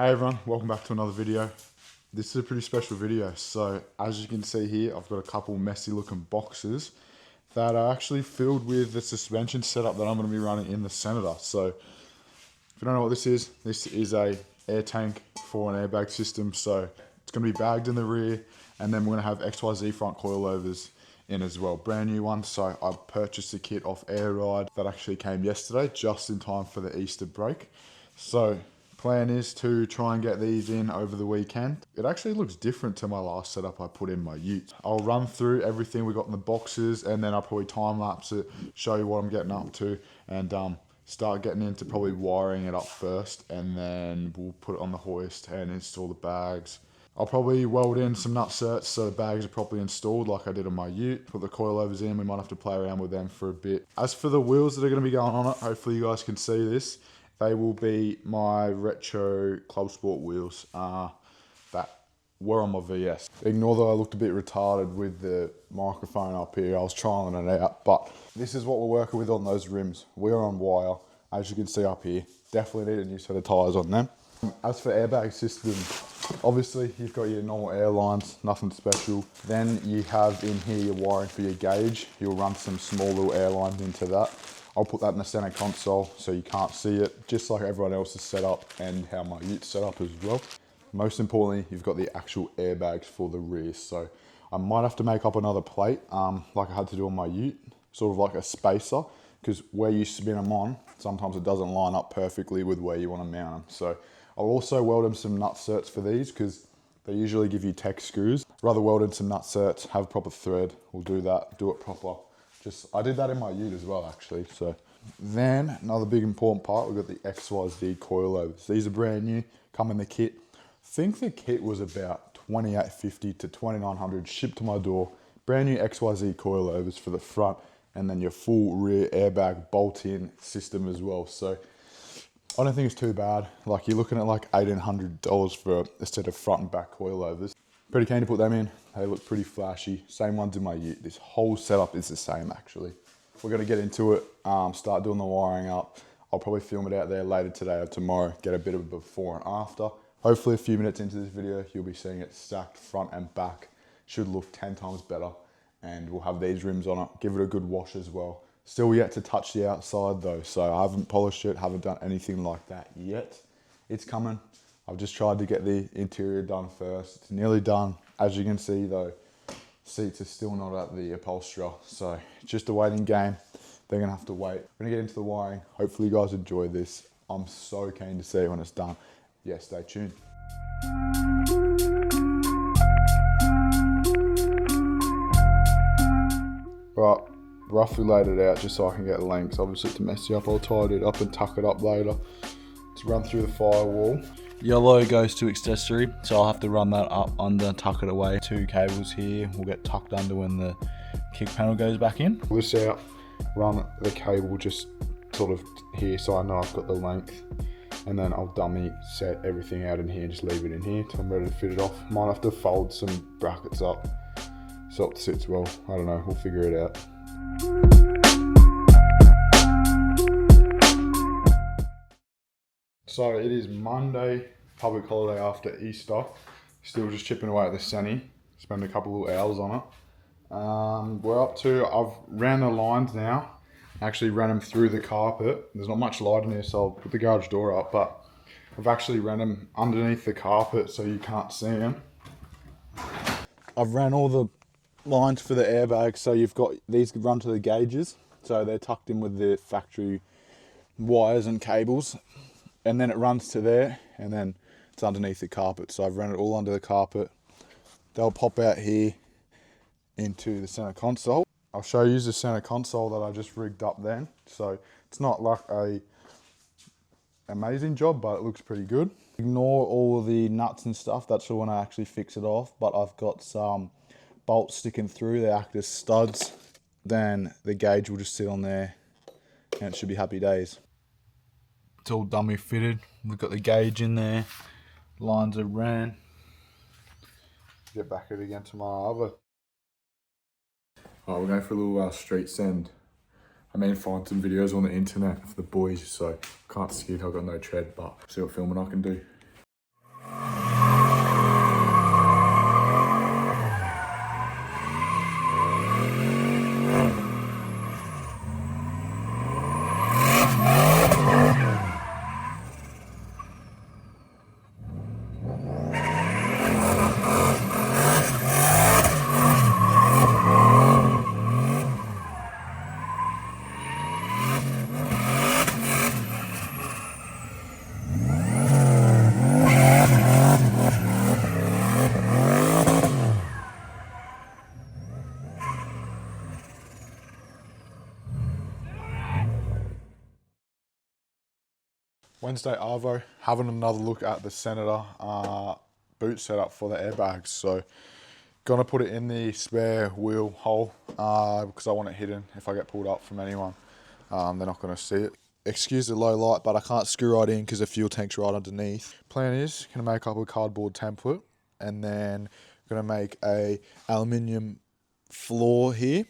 Hey everyone, welcome back to another video. This is a pretty special video. So as you can see here, I've got a couple messy looking boxes that are actually filled with the suspension setup that I'm going to be running in the Senator. So if you don't know what this is a air tank for an airbag system. So it's going to be bagged in the rear, and then we're going to have XYZ front coilovers in as well. Brand new ones. So I purchased a kit off AIRBAGGED that actually came yesterday, just in time for the Easter break. So plan is to try and get these in over the weekend. It actually looks different to my last setup I put in my ute. I'll run through everything we got in the boxes, and then I'll probably time lapse it, show you what I'm getting up to, and start getting into probably wiring it up first, and then we'll put it on the hoist and install the bags. I'll probably weld in some nutserts so the bags are properly installed like I did on my ute. Put the coilovers in, we might have to play around with them for a bit. As for the wheels that are going to be going on it, hopefully you guys can see this. They will be my retro Club Sport wheels that were on my VS. Ignore that I looked a bit retarded with the microphone up here. I was trialing it out, but this is what we're working with on those rims. We're on wire, as you can see up here. Definitely need a new set of tyres on them. As for airbag system, obviously you've got your normal air lines, nothing special. Then you have in here your wiring for your gauge. You'll run some small little air lines into that. I'll put that in the center console so you can't see it, just like everyone else's setup and how my ute's set up as well. Most importantly, you've got the actual airbags for the rear. So I might have to make up another plate, like I had to do on my ute, sort of like a spacer, because where you spin them on, sometimes it doesn't line up perfectly with where you want to mount them. So I'll also weld in some nutserts for these, because they usually give you tech screws. Rather weld in some nutserts, have proper thread, we'll do that, do it proper. I did that in my ute as well, actually. So then another big important part, we've got the XYZ coilovers. These are brand new, come in the kit. I think the kit was about $28.50 to $2,900 shipped to my door. Brand new XYZ coilovers for the front, and then your full rear airbag bolt-in system as well. So I don't think it's too bad. Like, you're looking at like $1,800 for a set of front and back coilovers. Pretty keen to put them in. They look pretty flashy. Same ones in my ute. This whole setup is the same, actually. We're going to get into it, start doing the wiring up. I'll probably film it out there later today or tomorrow, get a bit of a before and after. Hopefully a few minutes into this video, you'll be seeing it stacked front and back. Should look 10 times better, and we'll have these rims on it. Give it a good wash as well. Still yet to touch the outside though, so I haven't polished it, haven't done anything like that yet. It's coming. I've just tried to get the interior done first. It's nearly done. As you can see though, seats are still not at the upholsterer, so it's just a waiting game. They're gonna have to wait. We're gonna get into the wiring. Hopefully you guys enjoy this. I'm so keen to see it when it's done. Yeah, stay tuned. Right, roughly laid it out just so I can get lengths. Obviously to mess you up, I'll tidy it up and tuck it up later. Let's run through the firewall. Yellow goes to accessory, so I'll have to run that up under, tuck it away. 2 cables here will get tucked under when the kick panel goes back in. Pull this out, run the cable just sort of here so I know I've got the length, and then I'll dummy set everything out in here and just leave it in here till I'm ready to fit it off. Might have to fold some brackets up so it sits well. I don't know, we'll figure it out. So it is Monday, public holiday after Easter. Still just chipping away at the Senny. Spend a couple little hours on it. We're up to, I've ran the lines now. Actually ran them through the carpet. There's not much light in here, so I'll put the garage door up, but I've actually ran them underneath the carpet so you can't see them. I've ran all the lines for the airbag, so you've got, these run to the gauges. So they're tucked in with the factory wires and cables. And then it runs to there, and then it's underneath the carpet. So I've run it all under the carpet. They'll pop out here into the center console. I'll show you the center console that I just rigged up then. So it's not like a amazing job, but it looks pretty good. Ignore all of the nuts and stuff. That's for when I actually fix it off. But I've got some bolts sticking through. They act as studs. Then the gauge will just sit on there, and it should be happy days. It's all dummy fitted. We've got the gauge in there. Lines are ran. Get back it again tomorrow. Alright, we're going for a little street send. I mean, find some videos on the internet for the boys, so can't skid. I've got no tread, but see what filming I can do. Wednesday Arvo, having another look at the Senator boot setup for the airbags. So gonna put it in the spare wheel hole because I want it hidden. If I get pulled up from anyone, they're not gonna see it. Excuse the low light, but I can't screw right in because the fuel tank's right underneath. Plan is gonna make up a cardboard template and then gonna make a aluminium floor here.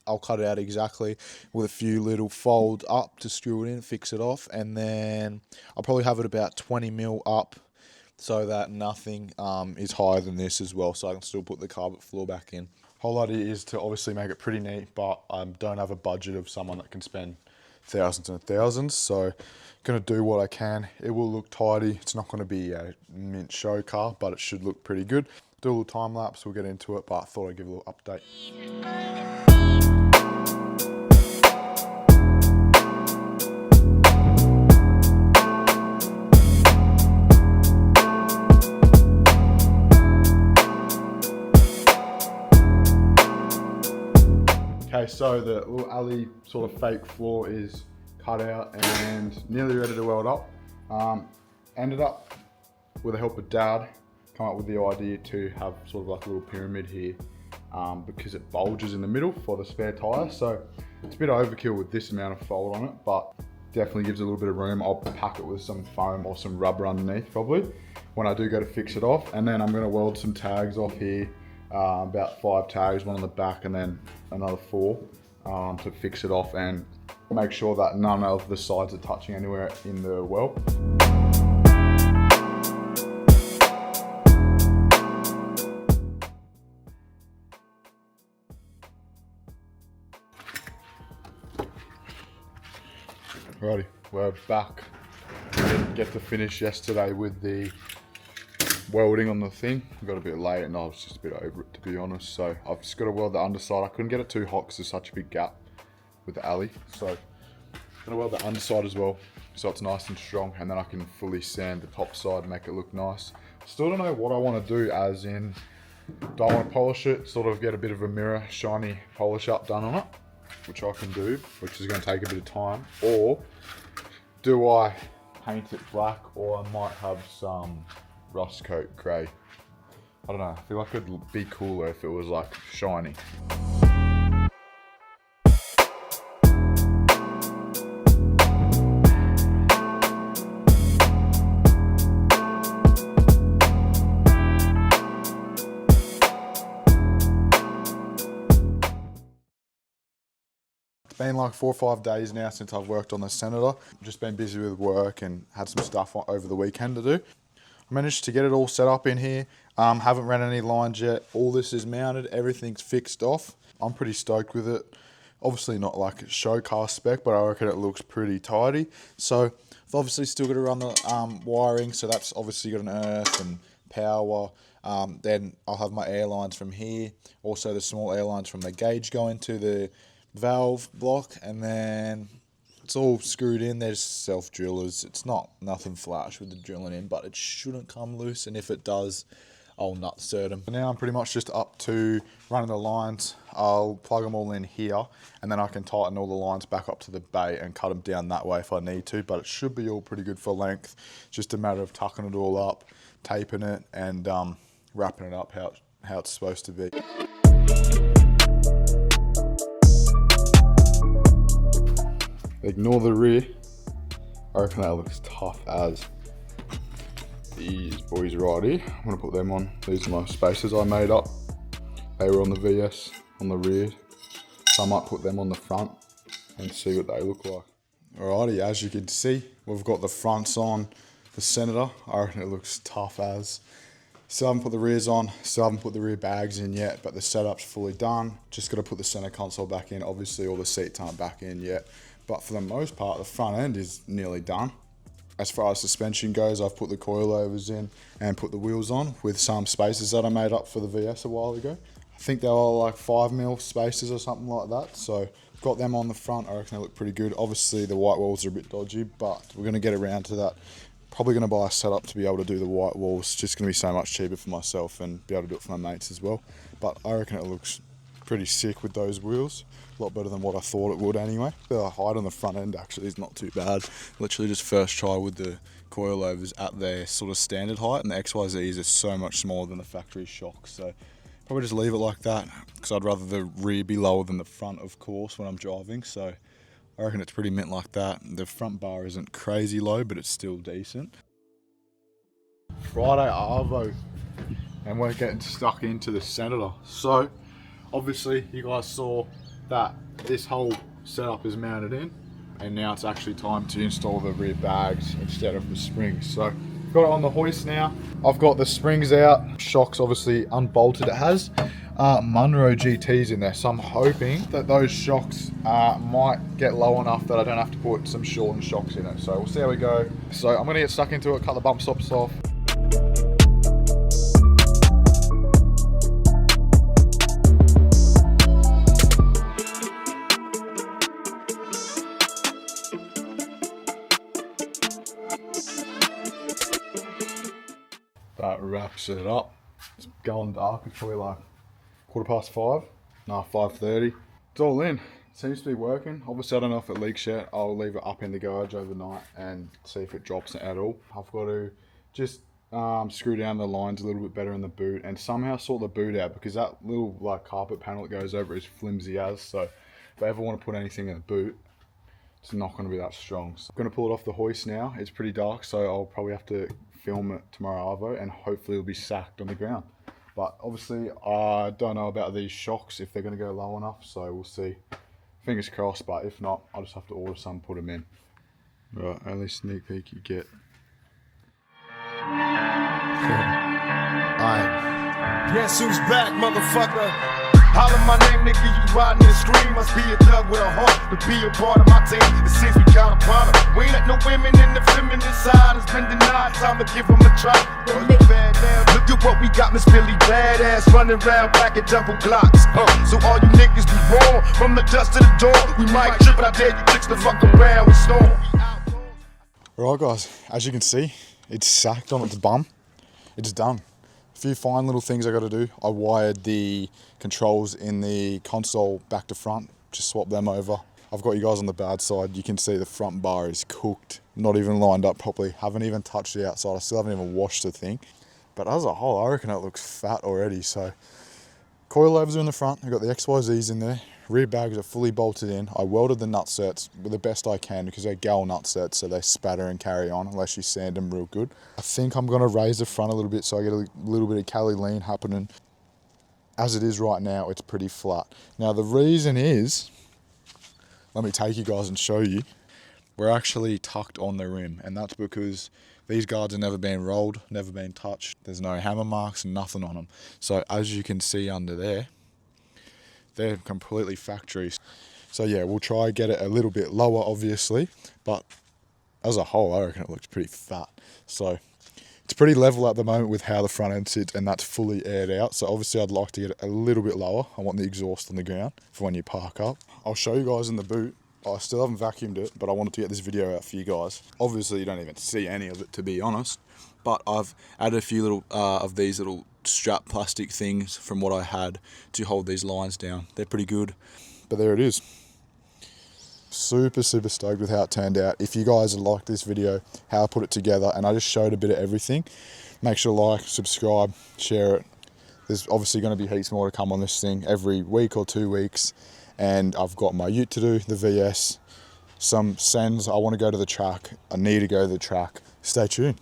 I'll cut it out exactly with a few little fold up to screw it in, fix it off, and then I'll probably have it about 20 mil up so that nothing is higher than this as well, so I can still put the carpet floor back in. Whole idea is to obviously make it pretty neat, but I don't have a budget of someone that can spend thousands and thousands, so gonna do what I can. It will look tidy. It's not gonna be a mint show car, but it should look pretty good. Do a little time lapse, we'll get into it, but I thought I'd give a little update. Okay, so the little alley sort of fake floor is cut out and nearly ready to weld up. Ended up, with the help of Dad, come up with the idea to have sort of like a little pyramid here because it bulges in the middle for the spare tyre. So it's a bit overkill with this amount of fold on it, but definitely gives a little bit of room. I'll pack it with some foam or some rubber underneath probably when I do go to fix it off. And then I'm gonna weld some tags off here. About 5 tags, one on the back and then another 4 to fix it off and make sure that none of the sides are touching anywhere in the weld. Righty, we're back. I didn't get to finish yesterday with the welding on the thing. I got a bit late and I was just a bit over it, to be honest. So I've just got to weld the underside. I couldn't get it too hot because there's such a big gap with the alley. So I'm gonna weld the underside as well so it's nice and strong, and then I can fully sand the top side and make it look nice. Still don't know what I want to do, as in, do I want to polish it, sort of get a bit of a mirror shiny polish up done on it, which I can do, which is going to take a bit of time, or do I paint it black, or I might have some rust coat grey. I don't know, I feel like it'd be cooler if it was like shiny. It's been like 4 or 5 days now since I've worked on the Senator. Just been busy with work and had some stuff over the weekend to do. I managed to get it all set up in here. Haven't ran any lines yet. All this is mounted, everything's fixed off. I'm pretty stoked with it. Obviously not like a show car spec, but I reckon it looks pretty tidy. So I've obviously still got to run the wiring, so that's obviously got an earth and power. Then I'll have my air lines from here. Also the small air lines from the gauge going to the valve block, and then it's all screwed in. There's self-drillers. It's nothing flash with the drilling in, but it shouldn't come loose, and if it does, I'll nut cert them. Now I'm pretty much just up to running the lines. I'll plug them all in here, and then I can tighten all the lines back up to the bait and cut them down that way if I need to, but it should be all pretty good for length. Just a matter of tucking it all up, taping it, and wrapping it up how it's supposed to be. Ignore the rear. I reckon that looks tough as. These boys right here, I'm gonna put them on. These are my spacers I made up. They were on the VS on the rear, so I might put them on the front and see what they look like. Alrighty, as you can see, we've got the fronts on the Senator. I reckon it looks tough as. Still haven't put the rears on, still haven't put the rear bags in yet, but the setup's fully done. Just gotta put the center console back in. Obviously all the seats aren't back in yet, but for the most part, the front end is nearly done. As far as suspension goes, I've put the coilovers in and put the wheels on with some spacers that I made up for the VS a while ago. I think they were like 5mm spacers or something like that. So got them on the front. I reckon they look pretty good. Obviously the white walls are a bit dodgy, but we're gonna get around to that. Probably gonna buy a setup to be able to do the white walls. It's just gonna be so much cheaper for myself and be able to do it for my mates as well. But I reckon it looks pretty sick with those wheels. A lot better than what I thought it would anyway. The height on the front end actually is not too bad. Literally just first try with the coilovers at their sort of standard height, and the XYZs are so much smaller than the factory shocks. So probably just leave it like that, because I'd rather the rear be lower than the front, of course, when I'm driving. So I reckon it's pretty mint like that. The front bar isn't crazy low, but it's still decent. Friday Arvo, and we're getting stuck into the Senator. So obviously you guys saw that this whole setup is mounted in, and now it's actually time to install the rear bags instead of the springs. So got it on the hoist now. I've got the springs out, shocks obviously unbolted. It has Munro GTs in there, so I'm hoping that those shocks might get low enough that I don't have to put some shortened shocks in it. So we'll see how we go. So I'm gonna get stuck into it, cut the bump stops off. That wraps it up. It's going dark. It's probably like 5:15. No, 5:30. It's all in. It seems to be working. Obviously, I don't know if it leaks yet. I'll leave it up in the garage overnight and see if it drops at all. I've got to just screw down the lines a little bit better in the boot and somehow sort the boot out, because that little like carpet panel that goes over is flimsy as. So if I ever want to put anything in the boot, it's not going to be that strong. So I'm going to pull it off the hoist now. It's pretty dark, so I'll probably have to film it tomorrow Arvo, and hopefully it'll be sacked on the ground. But obviously I don't know about these shocks, if they're going to go low enough, so we'll see. Fingers crossed, but if not, I'll just have to order some, put them in. Right, only sneak peek you get. Alright. Guess who's back, motherfucker? Holler my name, nigga, you riding the screen. Must be a thug with a heart to be a part of my team. It seems we got a problem. We ain't let no women in the feminine side. It's been denied, time to give them a try. Look at what we got, Miss Billy Badass, running around packing double Glocks. So all you niggas be wrong, from the dust to the door. We might trip, but I dare you chicks to fuck around with Storm. Alright guys, as you can see, it's sacked on its bum. It's done. A few fine little things I got to do. I wired the controls in the console back to front, just swap them over. I've got you guys on the bad side. You can see the front bar is cooked, not even lined up properly. Haven't even touched the outside. I still haven't even washed the thing. But as a whole, I reckon it looks fat already. So coilovers are in the front. I've got the XYZs in there. Rear bags are fully bolted in. I welded the nutserts with the best I can because they're gal nutserts, so they spatter and carry on unless you sand them real good. I think I'm going to raise the front a little bit so I get a little bit of Cali lean happening. As it is right now, it's pretty flat. Now the reason is, let me take you guys and show you. We're actually tucked on the rim, and that's because these guards have never been rolled, never been touched. There's no hammer marks, nothing on them. So as you can see under there, they're completely factory. So yeah, we'll try and get it a little bit lower, obviously, but as a whole, I reckon it looks pretty fat. So it's pretty level at the moment with how the front end sits, and that's fully aired out. So obviously I'd like to get it a little bit lower. I want the exhaust on the ground for when you park up. I'll show you guys in the boot. I still haven't vacuumed it, but I wanted to get this video out for you guys. Obviously you don't even see any of it, to be honest, but I've added a few little of these little strap plastic things from what I had to hold these lines down. They're pretty good, but there it is. Super stoked with how it turned out. If you guys like this video, how I put it together, and I just showed a bit of everything, make sure to like, subscribe, share it. There's obviously going to be heaps more to come on this thing every week or 2 weeks, and I've got my ute to do, the VS, some sends. I want to go to the track. I need to go to the track. Stay tuned.